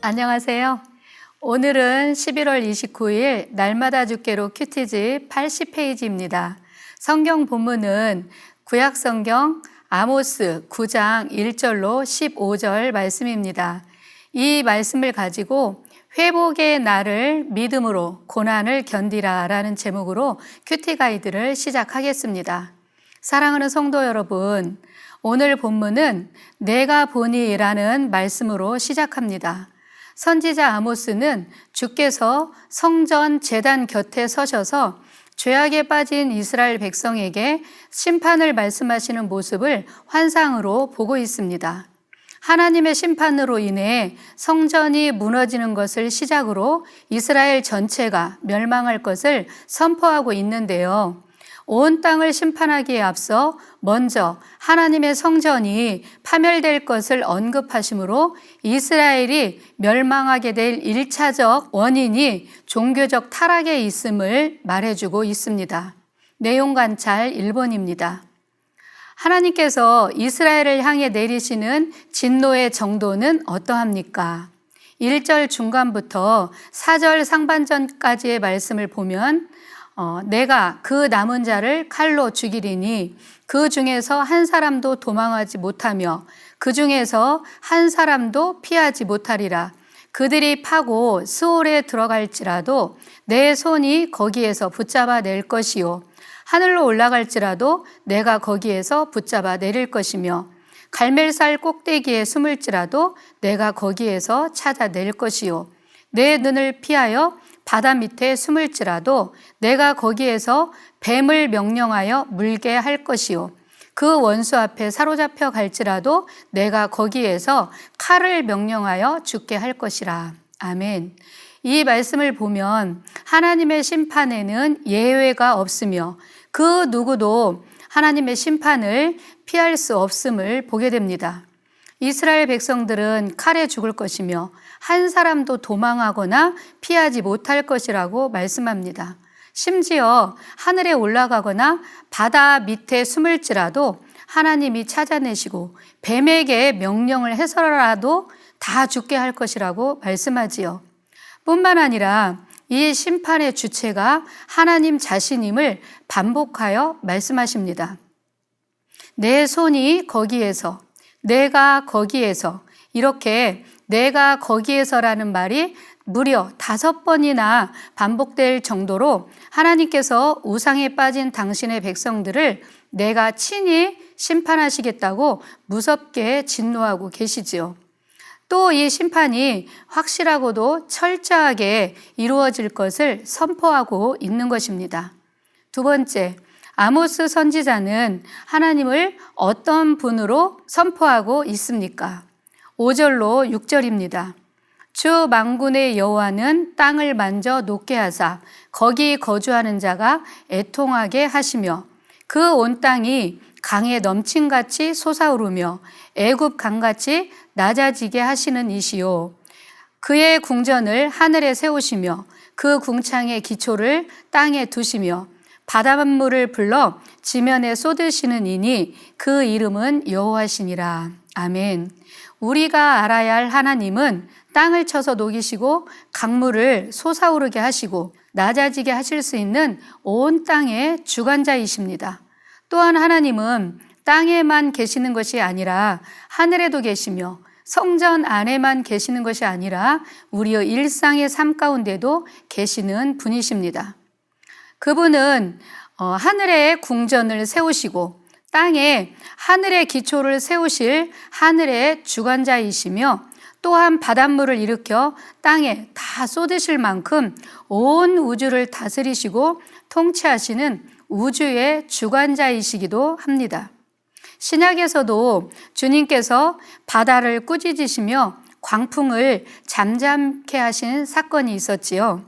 안녕하세요. 오늘은 11월 29일 날마다 주께로 큐티지 80페이지입니다. 성경 본문은 구약성경 아모스 9장 1절로 15절 말씀입니다. 이 말씀을 가지고 회복의 날을 믿음으로 고난을 견디라 라는 제목으로 큐티 가이드를 시작하겠습니다. 사랑하는 성도 여러분, 오늘 본문은 내가 보니 라는 말씀으로 시작합니다. 선지자 아모스는 주께서 성전 제단 곁에 서셔서 죄악에 빠진 이스라엘 백성에게 심판을 말씀하시는 모습을 환상으로 보고 있습니다. 하나님의 심판으로 인해 성전이 무너지는 것을 시작으로 이스라엘 전체가 멸망할 것을 선포하고 있는데요. 온 땅을 심판하기에 앞서 먼저 하나님의 성전이 파멸될 것을 언급하시므로 이스라엘이 멸망하게 될 1차적 원인이 종교적 타락에 있음을 말해주고 있습니다. 내용 관찰 1번입니다. 하나님께서 이스라엘을 향해 내리시는 진노의 정도는 어떠합니까? 1절 중간부터 4절 상반전까지의 말씀을 보면 내가 그 남은 자를 칼로 죽이리니 그 중에서 한 사람도 도망하지 못하며 그 중에서 한 사람도 피하지 못하리라. 그들이 파고 스올에 들어갈지라도 내 손이 거기에서 붙잡아 낼 것이요 하늘로 올라갈지라도 내가 거기에서 붙잡아 내릴 것이며 갈멜살 꼭대기에 숨을지라도 내가 거기에서 찾아낼 것이요 내 눈을 피하여 바다 밑에 숨을지라도 내가 거기에서 뱀을 명령하여 물게 할 것이요 그 원수 앞에 사로잡혀 갈지라도 내가 거기에서 칼을 명령하여 죽게 할 것이라. 아멘. 이 말씀을 보면 하나님의 심판에는 예외가 없으며 그 누구도 하나님의 심판을 피할 수 없음을 보게 됩니다. 이스라엘 백성들은 칼에 죽을 것이며 한 사람도 도망하거나 피하지 못할 것이라고 말씀합니다. 심지어 하늘에 올라가거나 바다 밑에 숨을지라도 하나님이 찾아내시고 뱀에게 명령을 해서라도 다 죽게 할 것이라고 말씀하지요. 뿐만 아니라 이 심판의 주체가 하나님 자신임을 반복하여 말씀하십니다. 내 손이 거기에서, 내가 거기에서, 이렇게 내가 거기에서라는 말이 무려 5번이나 반복될 정도로 하나님께서 우상에 빠진 당신의 백성들을 내가 친히 심판하시겠다고 무섭게 진노하고 계시지요. 또 이 심판이 확실하고도 철저하게 이루어질 것을 선포하고 있는 것입니다. 두 번째, 아모스 선지자는 하나님을 어떤 분으로 선포하고 있습니까? 5절로 6절입니다. 주 만군의 여호와는 땅을 만져 녹게 하사 거기 거주하는 자가 애통하게 하시며 그 온 땅이 강에 넘침같이 솟아오르며 애굽 강같이 낮아지게 하시는 이시요 그의 궁전을 하늘에 세우시며 그 궁창의 기초를 땅에 두시며 바닷물을 불러 지면에 쏟으시는 이니 그 이름은 여호와시니라. 아멘. 우리가 알아야 할 하나님은 땅을 쳐서 녹이시고 강물을 솟아오르게 하시고 낮아지게 하실 수 있는 온 땅의 주관자이십니다. 또한 하나님은 땅에만 계시는 것이 아니라 하늘에도 계시며 성전 안에만 계시는 것이 아니라 우리의 일상의 삶 가운데도 계시는 분이십니다. 그분은 하늘에 궁전을 세우시고 땅에 하늘의 기초를 세우실 하늘의 주관자이시며 또한 바닷물을 일으켜 땅에 다 쏟으실 만큼 온 우주를 다스리시고 통치하시는 우주의 주관자이시기도 합니다. 신약에서도 주님께서 바다를 꾸짖으시며 광풍을 잠잠케 하신 사건이 있었지요.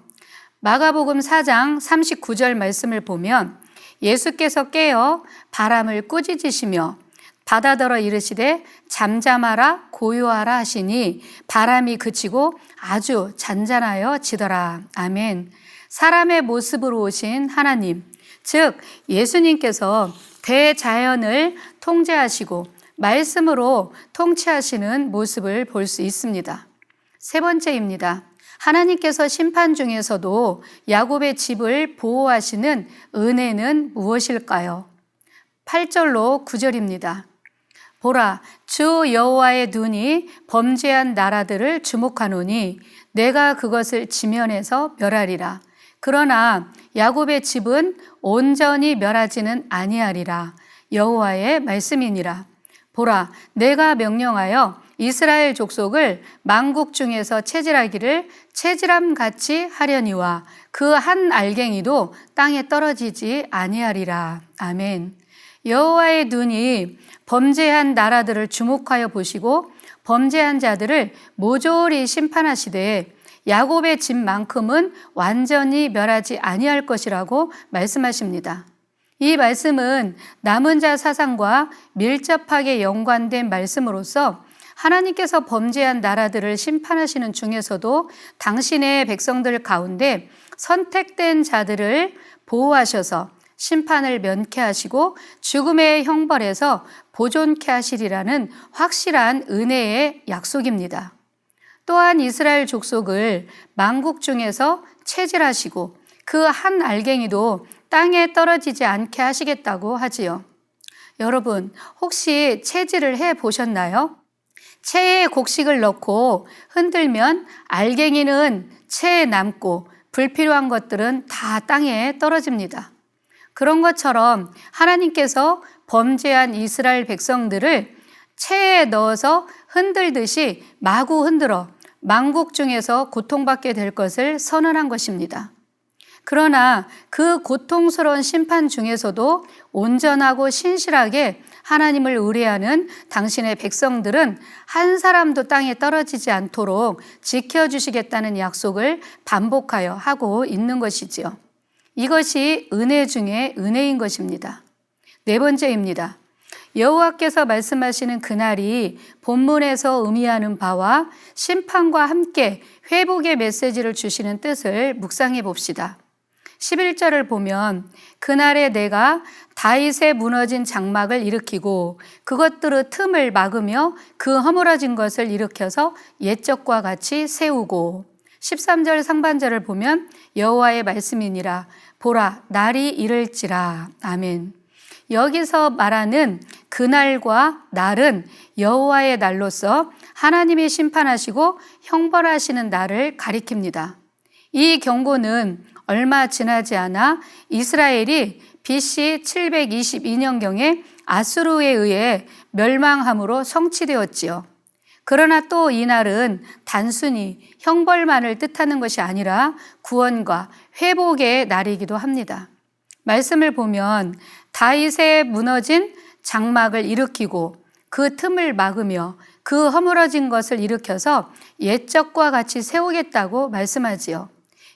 마가복음 4장 39절 말씀을 보면 예수께서 깨어 바람을 꾸짖으시며 바다더러 이르시되 잠잠하라 고요하라 하시니 바람이 그치고 아주 잔잔하여 지더라. 아멘. 사람의 모습으로 오신 하나님, 즉 예수님께서 대자연을 통제하시고 말씀으로 통치하시는 모습을 볼 수 있습니다. 세 번째입니다. 하나님께서 심판 중에서도 야곱의 집을 보호하시는 은혜는 무엇일까요? 8절로 9절입니다. 보라, 주 여호와의 눈이 범죄한 나라들을 주목하노니 내가 그것을 지면에서 멸하리라. 그러나 야곱의 집은 온전히 멸하지는 아니하리라. 여호와의 말씀이니라. 보라, 내가 명령하여 이스라엘 족속을 만국 중에서 체질하기를 체질함같이 하려니와 그 한 알갱이도 땅에 떨어지지 아니하리라. 아멘. 여호와의 눈이 범죄한 나라들을 주목하여 보시고 범죄한 자들을 모조리 심판하시되 야곱의 집만큼은 완전히 멸하지 아니할 것이라고 말씀하십니다. 이 말씀은 남은 자 사상과 밀접하게 연관된 말씀으로서 하나님께서 범죄한 나라들을 심판하시는 중에서도 당신의 백성들 가운데 선택된 자들을 보호하셔서 심판을 면케 하시고 죽음의 형벌에서 보존케 하시리라는 확실한 은혜의 약속입니다. 또한 이스라엘 족속을 만국 중에서 체질하시고 그 한 알갱이도 땅에 떨어지지 않게 하시겠다고 하지요. 여러분, 혹시 체질을 해 보셨나요? 체에 곡식을 넣고 흔들면 알갱이는 체에 남고 불필요한 것들은 다 땅에 떨어집니다. 그런 것처럼 하나님께서 범죄한 이스라엘 백성들을 체에 넣어서 흔들듯이 마구 흔들어 만국 중에서 고통받게 될 것을 선언한 것입니다. 그러나 그 고통스러운 심판 중에서도 온전하고 신실하게 하나님을 의뢰하는 당신의 백성들은 한 사람도 땅에 떨어지지 않도록 지켜주시겠다는 약속을 반복하여 하고 있는 것이지요. 이것이 은혜 중에 은혜인 것입니다. 네 번째입니다. 여호와께서 말씀하시는 그날이 본문에서 의미하는 바와 심판과 함께 회복의 메시지를 주시는 뜻을 묵상해 봅시다. 11절을 보면 그날에 내가 다윗의 무너진 장막을 일으키고 그것들의 틈을 막으며 그 허물어진 것을 일으켜서 옛적과 같이 세우고 13절 상반절을 보면 여호와의 말씀이니라 보라 날이 이를지라. 아멘. 여기서 말하는 그날과 날은 여호와의 날로서 하나님이 심판하시고 형벌하시는 날을 가리킵니다. 이 경고는 얼마 지나지 않아 이스라엘이 BC 722년경에 아수르에 의해 멸망함으로 성취되었지요. 그러나 또 이 날은 단순히 형벌만을 뜻하는 것이 아니라 구원과 회복의 날이기도 합니다. 말씀을 보면 다윗의 무너진 장막을 일으키고 그 틈을 막으며 그 허물어진 것을 일으켜서 옛적과 같이 세우겠다고 말씀하지요.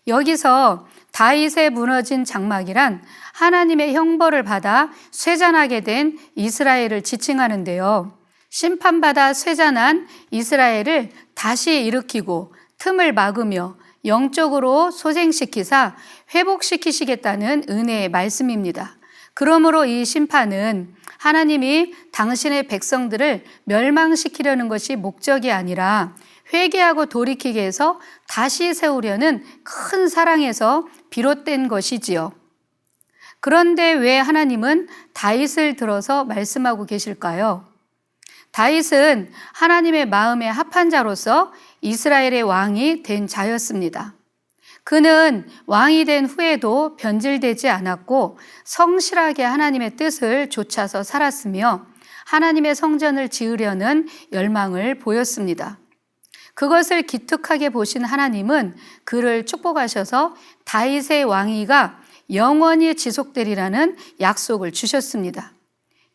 여기서 다윗의 무너진 장막이란 하나님의 형벌을 받아 쇠잔하게 된 이스라엘을 지칭하는데요. 심판받아 쇠잔한 이스라엘을 다시 일으키고 틈을 막으며 영적으로 소생시키사 회복시키시겠다는 은혜의 말씀입니다. 그러므로 이 심판은 하나님이 당신의 백성들을 멸망시키려는 것이 목적이 아니라 회개하고 돌이키게 해서 다시 세우려는 큰 사랑에서 비롯된 것이지요. 그런데 왜 하나님은 다윗을 들어서 말씀하고 계실까요? 다윗은 하나님의 마음에 합한 자로서 이스라엘의 왕이 된 자였습니다. 그는 왕이 된 후에도 변질되지 않았고 성실하게 하나님의 뜻을 좇아서 살았으며 하나님의 성전을 지으려는 열망을 보였습니다. 그것을 기특하게 보신 하나님은 그를 축복하셔서 다윗의 왕위가 영원히 지속되리라는 약속을 주셨습니다.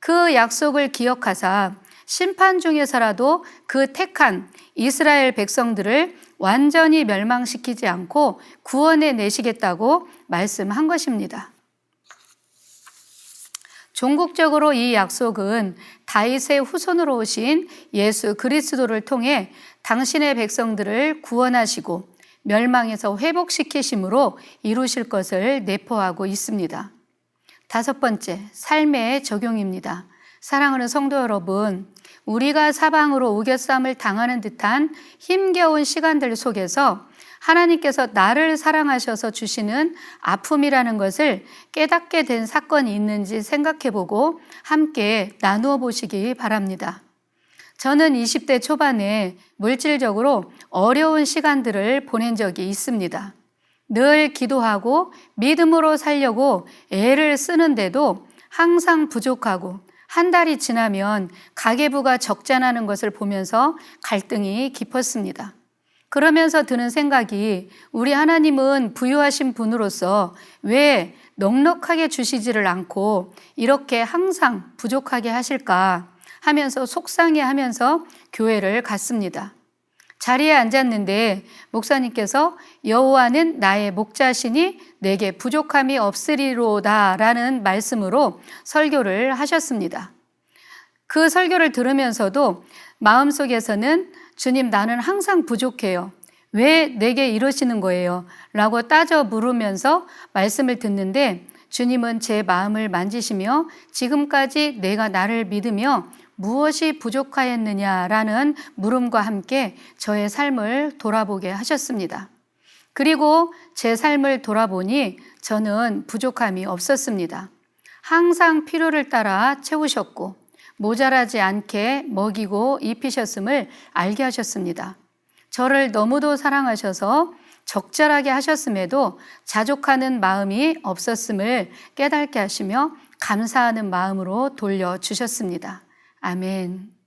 그 약속을 기억하사 심판 중에서라도 그 택한 이스라엘 백성들을 완전히 멸망시키지 않고 구원해 내시겠다고 말씀한 것입니다. 종국적으로 이 약속은 다윗의 후손으로 오신 예수 그리스도를 통해 당신의 백성들을 구원하시고 멸망에서 회복시키심으로 이루실 것을 내포하고 있습니다. 다섯 번째, 삶의 적용입니다. 사랑하는 성도 여러분, 우리가 사방으로 우겨쌈을 당하는 듯한 힘겨운 시간들 속에서 하나님께서 나를 사랑하셔서 주시는 아픔이라는 것을 깨닫게 된 사건이 있는지 생각해보고 함께 나누어 보시기 바랍니다. 저는 20대 초반에 물질적으로 어려운 시간들을 보낸 적이 있습니다. 늘 기도하고 믿음으로 살려고 애를 쓰는데도 항상 부족하고 한 달이 지나면 가계부가 적자나는 것을 보면서 갈등이 깊었습니다. 그러면서 드는 생각이 우리 하나님은 부유하신 분으로서 왜 넉넉하게 주시지를 않고 이렇게 항상 부족하게 하실까 하면서 속상해하면서 교회를 갔습니다. 자리에 앉았는데 목사님께서 여호와는 나의 목자시니 내게 부족함이 없으리로다 라는 말씀으로 설교를 하셨습니다. 그 설교를 들으면서도 마음속에서는 주님, 나는 항상 부족해요. 왜 내게 이러시는 거예요? 라고 따져 물으면서 말씀을 듣는데 주님은 제 마음을 만지시며 지금까지 내가 나를 믿으며 무엇이 부족하였느냐라는 물음과 함께 저의 삶을 돌아보게 하셨습니다. 그리고 제 삶을 돌아보니 저는 부족함이 없었습니다. 항상 필요를 따라 채우셨고 모자라지 않게 먹이고 입히셨음을 알게 하셨습니다. 저를 너무도 사랑하셔서 적절하게 하셨음에도 자족하는 마음이 없었음을 깨닫게 하시며 감사하는 마음으로 돌려주셨습니다. 아멘.